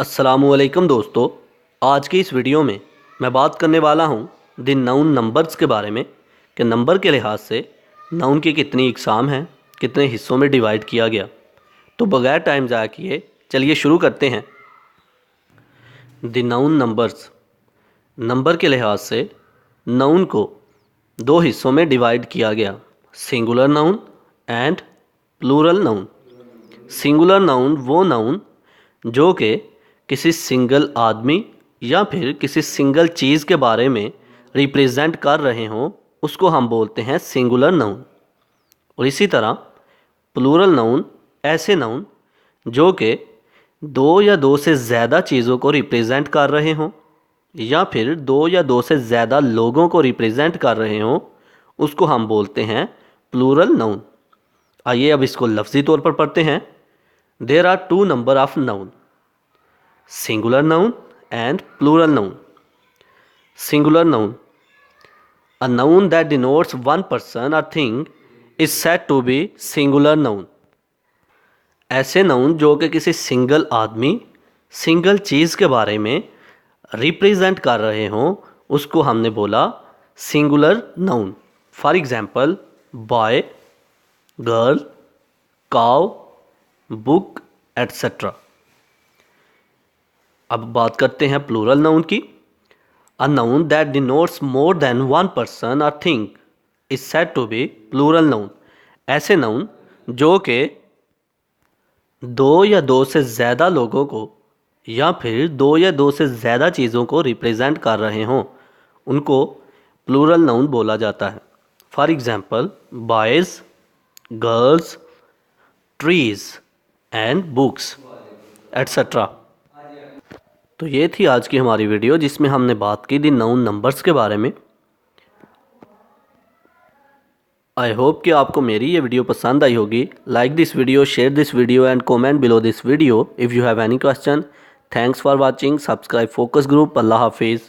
अस्सलामुअलैकुम दोस्तों, आज की इस वीडियो में मैं बात करने वाला हूँ द नाउन नंबर्स के बारे में कि नंबर के लिहाज से नाउन की कितनी इकसाम हैं, कितने हिस्सों में डिवाइड किया गया। तो बगैर टाइम ज़ाया किए चलिए शुरू करते हैं। द नाउन नंबर्स, नंबर के लिहाज से नाउन को दो हिस्सों में डिवाइड किया गया, singular noun and plural noun. Singular noun वो नाउन जो कि किसी सिंगल आदमी या फिर किसी सिंगल चीज़ के बारे में रिप्रेजेंट कर रहे हों, उसको हम बोलते हैं सिंगुलर नाउन। और इसी तरह प्लूरल नाउन ऐसे नाउन जो कि दो या दो से ज़्यादा चीज़ों को रिप्रेजेंट कर रहे हों या फिर दो या दो से ज़्यादा लोगों को रिप्रेजेंट कर रहे हों, उसको हम बोलते हैं प्लूरल नाउन। आइए अब इसको लफ्ज़ी तौर पर पढ़ते हैं। There are two number of noun, singular noun and plural noun. Singular noun, a noun that denotes one person or thing is said to be singular noun. ऐसे नाउन जो कि किसी सिंगल आदमी, सिंगल चीज़ के बारे में रिप्रेजेंट कर रहे हों, उसको हमने बोला singular noun. For example boy, girl, cow, book etcetera. अब बात करते हैं प्लूरल नाउन की। A noun that denotes more than one person और thing is said to be plural noun. ऐसे नाउन जो कि दो या दो से ज़्यादा लोगों को या फिर दो या दो से ज़्यादा चीज़ों को रिप्रेजेंट कर रहे हों, उनको प्लूरल नाउन बोला जाता है। For example boys, girls, trees and books etcetera. तो ये थी आज की हमारी वीडियो जिसमें हमने बात की दी नाउन नंबर्स के बारे में। आई होप कि आपको मेरी ये वीडियो पसंद आई होगी। Like this video, share this video and comment below this video if you have any question. Thanks for watching. Subscribe focus group. अल्लाह हाफिज़।